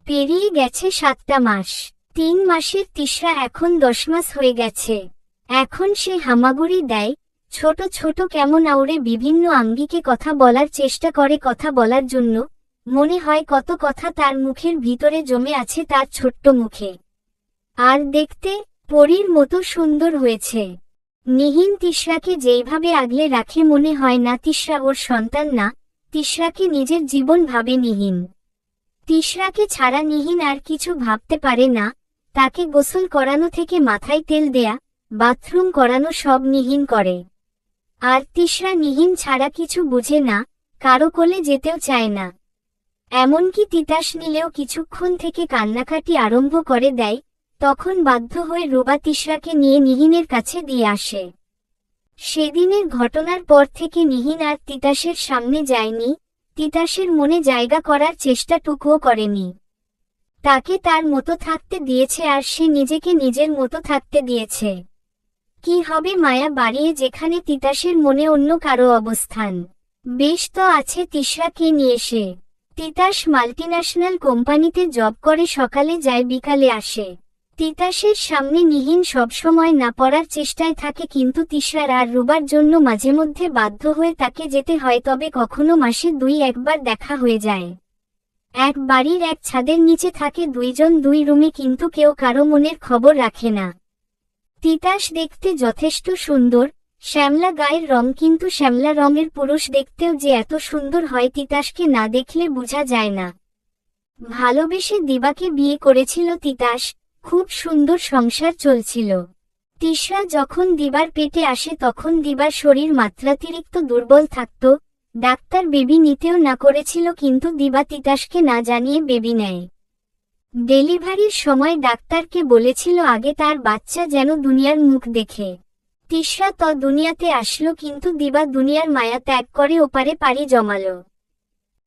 পেরিয়ে গেছে 7টা মাস। 3 মাসের তিশরা এখন 10 মাস হয়ে গেছে। এখন সে হামাগুড়ি দেয়, ছোট ছোট কেমন আউড়ে বিভিন্ন আঙ্গিকে কথা বলার চেষ্টা করে। কথা বলার জন্য মনে হয় কত কথা তার মুখের ভিতরে জমে আছে তার ছোট্ট মুখে। আর দেখতে পরীর মতো সুন্দর হয়েছে। নিহিন তিশরাকে যেইভাবে আগলে রাখে মনে হয় না তিশরা ওর সন্তান না, তিশরাকে নিজের জীবন ভাবে নিহিন। তিশরাকে ছাড়া নিহিন আর কিছু ভাবতে পারে না। তাকে গোসল করানো থেকে মাথায় তেল দেয়া, বাথরুম করানো সব নিহিন করে। আর তিশরা নিহিন ছাড়া কিছু বুঝে না, কারো কোলে যেতেও চায় না। এমনকি তিতাস নিলেও কিছুক্ষণ থেকে কান্নাকাটি আরম্ভ করে দেয়। তখন বাধ্য হয়ে রুবা তিশরাকে নিয়ে নিহিনের কাছে দিয়ে আসে। সেদিনের ঘটনার পর থেকে নিহিন আর তিতাসের সামনে যায়নি, তিতাসের মনে জায়গা করার চেষ্টাটুকুও করেনি। তাকে তার মতো থাকতে দিয়েছে আর সে নিজেকে নিজের মতো থাকতে দিয়েছে। কি হবে মায়া বাড়িয়ে যেখানে তিতাসের মনে অন্য কারো অবস্থান। বেশ তো আছে তিশরাকে নিয়ে সে। তিতাস মাল্টিন্যাশনাল কোম্পানিতে জব করে, সকালে যায় বিকালে আসে। তিতাসের সামনে নিহিন সবসময় না পড়ার চেষ্টায় থাকে, কিন্তু তিশরার আর রুবার জন্য মাঝে মধ্যে বাধ্য হয়ে তাকে যেতে হয়। তবে কখনো মাসে 2-1বার দেখা হয়ে যায়। এক বাড়ির এক ছাদের নিচে থাকে দুইজন, 2 রুমে, কিন্তু কেউ কারো মনের খবর রাখে না। তিতাস দেখতে যথেষ্ট সুন্দর, শ্যামলা গায়ের রং, কিন্তু শ্যামলা রঙের পুরুষ দেখতেও যে এত সুন্দর হয় তিতাসকে না দেখলে বোঝা যায় না। ভালোবেসে দিবাকে বিয়ে করেছিল তিতাস, খুব সুন্দর সংসার চলছিল। তিশরা যখন দিবার পেটে আসে তখন দিবার শরীর মাত্রাতিরিক্ত দুর্বল থাকত। ডাক্তার বেবি নিতেও না করেছিল, কিন্তু দিবা তিতাসকে না জানিয়ে বেবি নেয়। ডেলিভারির সময় ডাক্তারকে বলেছিল আগে তার বাচ্চা যেন দুনিয়ার মুখ দেখে। তিশরা তো দুনিয়াতে আসলো, কিন্তু দিবা দুনিয়ার মায়া ত্যাগ করে ওপারে পাড়ি জমালো।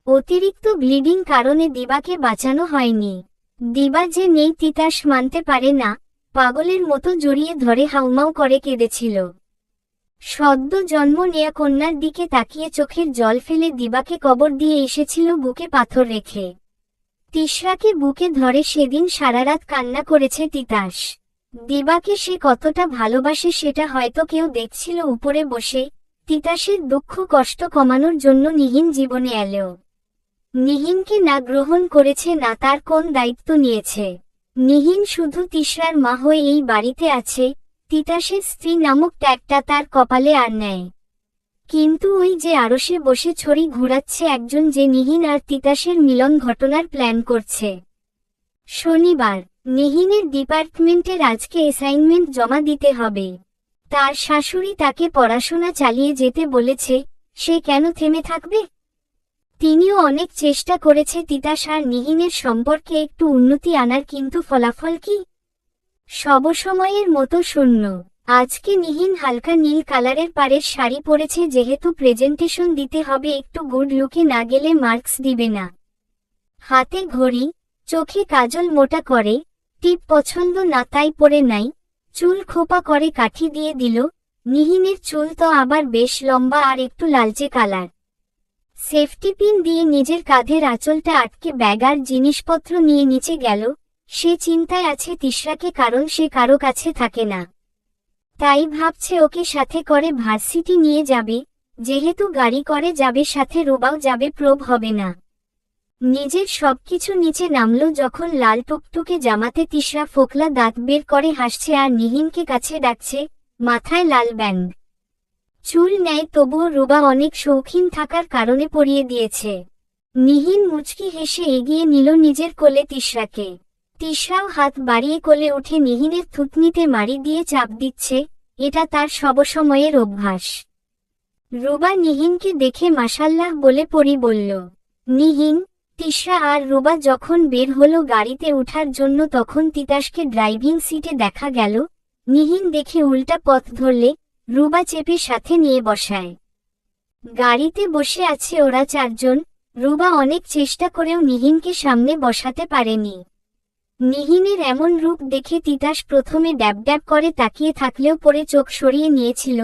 অতিরিক্ত ব্লিডিং কারণে দিবাকে বাঁচানো হয়নি। দিবা যে নেই তিতাস মানতে পারে না, পাগলের মতো জড়িয়ে ধরে হাউমাউ করে কেঁদেছিল। সদ্য জন্ম নেয়া কন্যার দিকে তাকিয়ে চোখের জল ফেলে দিবাকে কবর দিয়ে এসেছিল বুকে পাথর রেখে। তিশরাকে বুকে ধরে সেদিন সারারাত কান্না করেছে তিতাস। দিবাকে সে কতটা ভালোবাসে সেটা হয়তো কেউ দেখছিল উপরে বসে। তিতাসের দুঃখ কষ্ট কমানোর জন্য নিহিন জীবনে এলেও নিহিনকে না গ্রহণ করেছে, না তার কোন দায়িত্ব নিয়েছে। নিহিন শুধু তিশরার মা হয়ে এই বাড়িতে আছে, তিতাসের স্ত্রী নামক ট্যাগটা তার কপালে আর নেয়। কিন্তু ওই যে আরশে বসে ছড়ি ঘুরাচ্ছে একজন, যে নিহিন আর তিতাসের মিলন ঘটনার প্ল্যান করছে। শনিবার নিহিনের ডিপার্টমেন্টের আজকে অ্যাসাইনমেন্ট জমা দিতে হবে। তার শাশুড়ি তাকে পড়াশোনা চালিয়ে যেতে বলেছে, সে কেন থেমে থাকবে? তিনিও অনেক চেষ্টা করেছে তিতাস আর নিহিনের সম্পর্কে একটু উন্নতি আনার, কিন্তু ফলাফল কি? সবসময়ের মতো শূন্য। আজকে নিহিন হালকা নীল কালারের পাড়ের শাড়ি পরেছে, যেহেতু প্রেজেন্টেশন দিতে হবে, একটু গুড লুকে না গেলে মার্কস দিবে না। হাতে ঘড়ি, চোখে কাজল মোটা করে, টিপ পছন্দ না তাই পরে নাই, চুল খোপা করে কাঠি দিয়ে দিল। নিহিনের চুল তো আবার বেশ লম্বা আর একটু লালচে কালার। সেফটি পিন দিয়ে নিজের কাঁধের আঁচলটা আটকে ব্যাগ আর জিনিসপত্র নিয়ে নিচে গেল। সে চিন্তায় আছে তিশরাকে, কারণ সে কারো কাছে থাকে না। তাই ভাবছে ওকে সাথে করে ভার্সিটি নিয়ে যাবে, যেহেতু গাড়ি করে যাবে, সাথে রুবাও যাবে, প্রব হবে না। নিজের সবকিছু নিচে নামলো যখন লাল টুকটুকে জামাতে তিশরা ফোকলা দাঁত বের করে হাসছে আর নিহিনকে কাছে ডাকছে। মাথায় লাল ব্যান্ড, চুল নেয়, তবুও রুবা অনেক শৌখিন থাকার কারণে পরিয়ে দিয়েছে। নিহিন মুচকি হেসে এগিয়ে নিল নিজের কোলে তিশরাকে। তিশরাও হাত বাড়িয়ে কোলে উঠে নিহিনের থুতনিতে মারি দিয়ে চাপ দিচ্ছে। এটা তার সবসময়ের অভ্যাস। রুবা নিহিনকে দেখে মাশাল্লাহ বলে পরি বলল। নিহিন, তিশরা আর রুবা যখন বের হলো গাড়িতে ওঠার জন্য, তখন তিতাসকে ড্রাইভিং সিটে দেখা গেল। নিহিন দেখে উল্টা পথ ধরলে রুবা চেপে সাথে নিয়ে বসায়। গাড়িতে বসে আছে ওরা 4 জন। রুবা অনেক চেষ্টা করেও নিহিনকে সামনে বসাতে পারেনি। নিহিনের এমন রূপ দেখে তিতাস প্রথমে ড্যাব ড্যাব করে তাকিয়ে থাকলেও পরে চোখ সরিয়ে নিয়েছিল।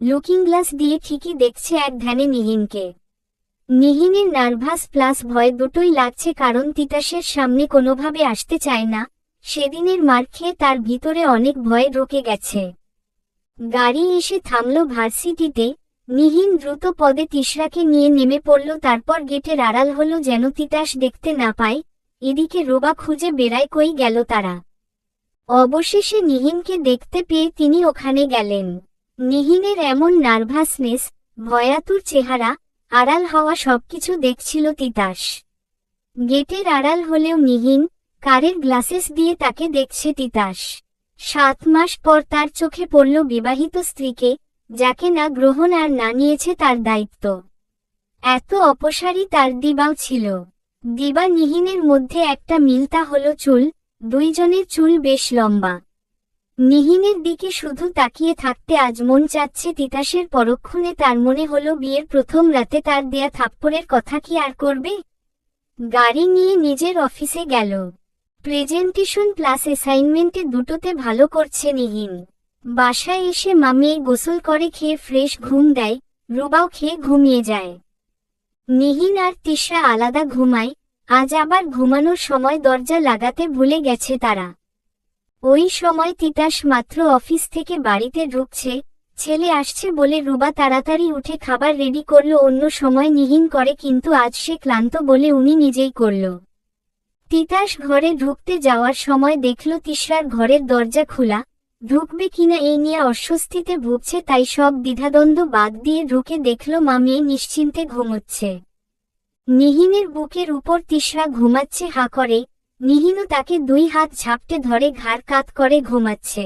লুকিং গ্লাস দিয়ে ঠিকই দেখছে এক ধ্যানে নিহিনকে। নিহিনের নার্ভাস প্লাস ভয় দুটোই লাগছে, কারণ তিতাসের সামনে কোনোভাবে আসতে চায় না। সেদিনের মার খেয়ে তার ভিতরে অনেক ভয় ঢুকে গেছে। গাড়ি এসে থামল ভার্সিটিতে। নিহিন দ্রুত পদে তিশরাকে নিয়ে নেমে পড়ল, তারপর গেটের আড়াল হলো যেন তিতাস দেখতে না পায়। এদিকে রোবা খুঁজে বেড়ায় কই গেল তারা। অবশেষে নিহিনকে দেখতে পেয়ে তিনি ওখানে গেলেন। নিহিনের এমন নার্ভাসনেস, ভয়াতুর চেহারা, আড়াল হওয়া সবকিছু দেখছিল তিতাস। গেটের আড়াল হলেও নিহিন, কারের গ্লাসেস দিয়ে তাকে দেখছে তিতাস। 7 মাস পর তার চোখে পড়ল বিবাহিত স্ত্রীকে, যাকে না গ্রহণ আর না নিয়েছে তার দায়িত্ব। এত অপসারী তার দিবাও ছিল। দিবা নিহিনের মধ্যে একটা মিলতা হলো চুল, দুইজনের চুল বেশ লম্বা। নিহিনের দিকে শুধু তাকিয়ে থাকতে আজ মন চাচ্ছে তিতাসের। পরক্ষণে তার মনে হলো বিয়ের প্রথম রাতে তার দেয়া থাপ্পড়ের কথা কি আর করবে। গাড়ি নিয়ে নিজের অফিসে গেল। প্রেজেন্টেশন প্লাস অ্যাসাইনমেন্টে দুটোতে ভালো করছে নিহিন। বাসায় এসে মামি গোসল করে খেয়ে ফ্রেশ ঘুম দেয়, রুবাও খেয়ে ঘুমিয়ে যায়। নিহিন আর তিশরা আলাদা ঘুমায়। আজ আবার ঘুমানোর সময় দরজা লাগাতে ভুলে গেছে তারা। ওই সময় তিতাস মাত্র অফিস থেকে বাড়িতে ঢুকছে। ছেলে আসছে বলে রুবা তাড়াতাড়ি উঠে খাবার রেডি করল। অন্য সময় নিহিন করে, কিন্তু আজ সে ক্লান্ত বলে উনি নিজেই করল। তিতাস ঘরে ঢুকতে যাওয়ার সময় দেখল তিশরার ঘরের দরজা খোলা। ঢুকবে কিনা এই নিয়ে অস্বস্তিতে ভুগছে, তাই সব দ্বিধাদ্বন্দ্ব বাদ দিয়ে ঢুকে দেখল মা মেয়ে নিশ্চিন্তে ঘুমোচ্ছে। নিহিনের বুকের উপর তিশরা ঘুমাচ্ছে হা করে। নিহিনও তাকে 2 হাত ঝাপটে ধরে ঘাড় কাত করে ঘুমাচ্ছে।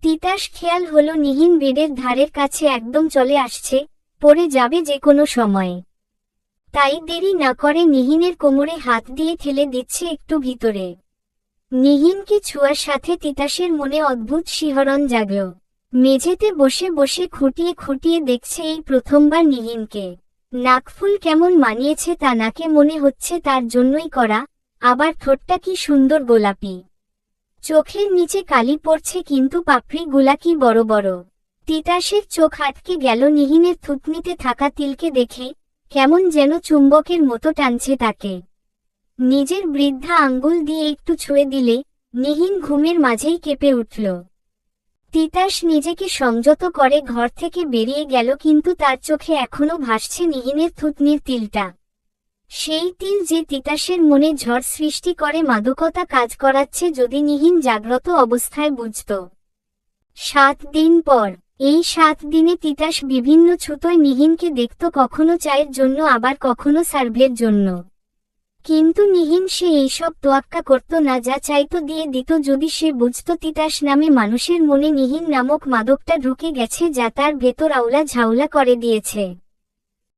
তিতাস খেয়াল হলো নিহিন বেডের ধারের কাছে একদম চলে আসছে, পড়ে যাবে যে কোনো সময়। তাই দেরি না করে নিহিনের কোমরে হাত দিয়ে ঠেলে দিচ্ছে একটু ভিতরে। নিহিনকে ছোঁয়ার সাথে তিতাসের মনে অদ্ভুত শিহরণ জাগল। মেঝেতে বসে বসে খুঁটিয়ে খুঁটিয়ে দেখছে এই প্রথমবার নিহিনকে। নাকফুল কেমন মানিয়েছে তা নাকে, মনে হচ্ছে তার জন্যই করা। আবার ঠোঁটটা কি সুন্দর গোলাপি। চোখের নিচে কালি পড়ছে, কিন্তু পাপড়িগুলা কি বড় বড়। তিতাসের চোখ আটকে গেল নিহিনের থুতনিতে থাকা তিলকে দেখে। কেমন যেন চুম্বকের মতো টানছে তাকে। নিজের বৃদ্ধা আঙ্গুল দিয়ে একটু ছুঁয়ে দিলে নিহিন ঘুমের মাঝেই কেঁপে উঠল। তিতাস নিজেকে সংযত করে ঘর থেকে বেরিয়ে গেল, কিন্তু তার চোখে এখনো ভাসছে নিহিনের থুতনির তিলটা। সেই তিল যে তিতাসের মনে ঝড় সৃষ্টি করে, মাদকতা কাজ করাচ্ছে যদি নিহিন জাগ্রত অবস্থায় বুঝত। 7 দিন পর। এই 7 দিনে তিতাস বিভিন্ন ছুতোয় নিহিনকে দেখত, কখনো চায়ের জন্য, আবার কখনো সার্ভের জন্য। কিন্তু নিহিন সে এইসব তোয়াক্কা করত না, যা চাইতো দিয়ে দিত। যদি সে বুঝত তিতাস নামে মানুষের মনে নিহিন নামক মাদকটা ঢুকে গেছে, যা তার ভেতর আউলা ঝাউলা করে দিয়েছে।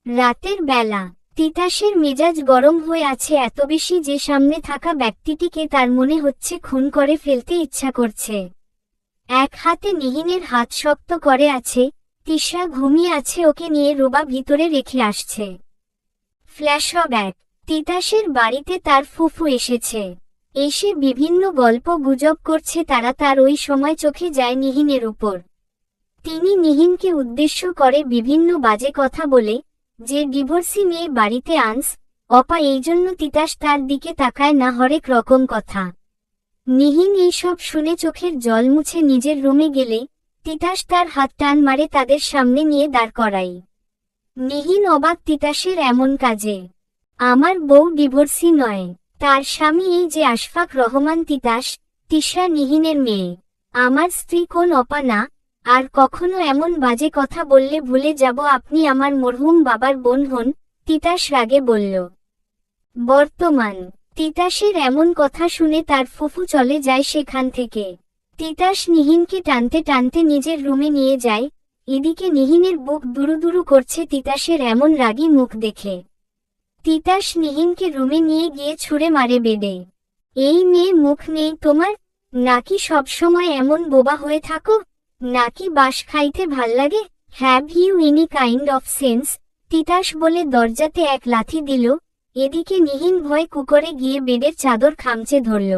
রাতের বেলা তিতাসের মেজাজ গরম হয়ে আছে এত বেশি যে সামনে থাকা ব্যক্তিটিকে তার মনে হচ্ছে খুন করে ফেলতে ইচ্ছা করছে। এক হাতে নিহিনের হাত শক্ত করে আছে। তিশরা ঘুমিয়ে আছে, ওকে নিয়ে রুবা ভিতরে রেখে আসছে। ফ্ল্যাশব্যাক। তিতাসের বাড়িতে তার ফুফু এসেছে। এসে বিভিন্ন গল্প গুজব করছে তারা। তার ওই সময় চোখে যায় নিহিনের উপর। তিনি নিহিনকে উদ্দেশ্য করে বিভিন্ন বাজে কথা বলে, যে ডিভোর্সি মেয়ে বাড়িতে আনস অপা, এই জন্য তিতাস তার দিকে তাকায় না, হরেক রকম কথা। নিহিন এইসব শুনে চোখের জল মুছে নিজের রুমে গেলে তিতাস তার হাত টান মারে তাদের সামনে নিয়ে দাঁড় করাই। নিহিন অবাক তিতাসের এমন কাজে। আমার বউ ডিভোর্সি নয়, তার স্বামী এই যে আশফাক রহমান। তিতাস, তিশরা নিহিনের মেয়ে। আমার স্ত্রী কোন অপা না। আর কখনো এমন বাজে কথা বললে ভুলে যাব আপনি আমার মরহুম বাবার বোন হন, তিতাস রাগে বলল। বর্তমান। তিতাসের এমন কথা শুনে তার ফুফু চলে যায় সেখান থেকে। তিতাস নিহিনকে টানতে টানতে নিজের রুমে নিয়ে যায়। এদিকে নিহিনের বুক দুরুদুরু করছে তিতাসের এমন রাগী মুখ দেখে। তিতাস নিহিনকে রুমে নিয়ে গিয়ে ছুঁড়ে মারে বেডে। এই মেয়ে, মুখ নেই তোমার? নাকি সবসময় এমন বোবা হয়ে থাকো? নাকি বাঁশ খাইতে ভাল্লাগে? Have you any kind of sense? Titas বলে দরজাতে এক লাথি দিল। এদিকে নিহিন ভয় কুকরে গিয়ে বেডের চাদর খামচে ধরল।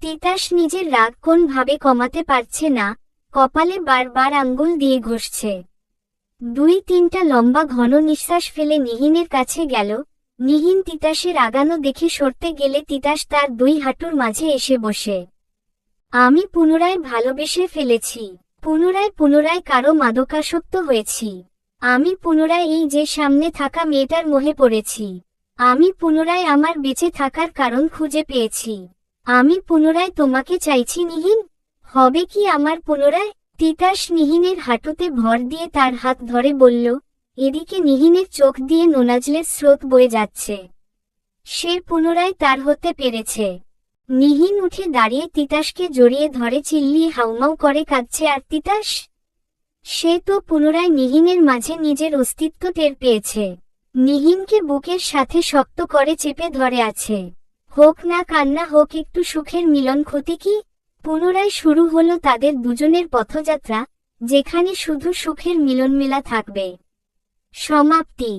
তিতাস নিজের রাগ কোন ভাবে কমাতে পারছে না, কপালে বারবার আঙ্গুল দিয়ে ঘষছে। 2-3টা লম্বা ঘন নিঃশ্বাস ফেলে নিহিনের কাছে গেল। নিহিন তিতাসের আগানো দেখে সরতে গেলে তিতাস তার 2 হাঁটুর মাঝে এসে বসে। আমি পুনরায় ভালোবেসে ফেলেছি, পুনরায় কারো মাদকাসক্ত হয়েছি। আমি পুনরায় এই যে সামনে থাকা মেয়েটার মোহে পড়েছি। আমি পুনরায় আমার বেঁচে থাকার কারণ খুঁজে পেয়েছি। আমি পুনরায় তোমাকে চাইছি নিহিন, হবে কি আমার পুনরায়? তিতাস নিহিনের হাঁটুতে ভর দিয়ে তার হাত ধরে বলল। এদিকে নিহিনের চোখ দিয়ে নোনাজলের স্রোত বয়ে যাচ্ছে। সে পুনরায় তার হতে পেরেছে। নিহিন উঠে দাঁড়িয়ে তিতাসকে জড়িয়ে ধরে চিল্লিয়ে হাউমাউ করে কাঁদছে। আর তিতাস, সে তো পুনরায় নিহিনের মাঝে নিজের অস্তিত্ব টের পেয়েছে। নিহিনকে বুকের সাথে শক্ত করে চেপে ধরে আছে। হোক না কান্না, হোক একটু সুখের মিলন, ক্ষতি কি? পুনরায় শুরু হলো তাদের দুজনের পথযাত্রা, যেখানে শুধু সুখের মিলনমেলা থাকবে। সমাপ্তি।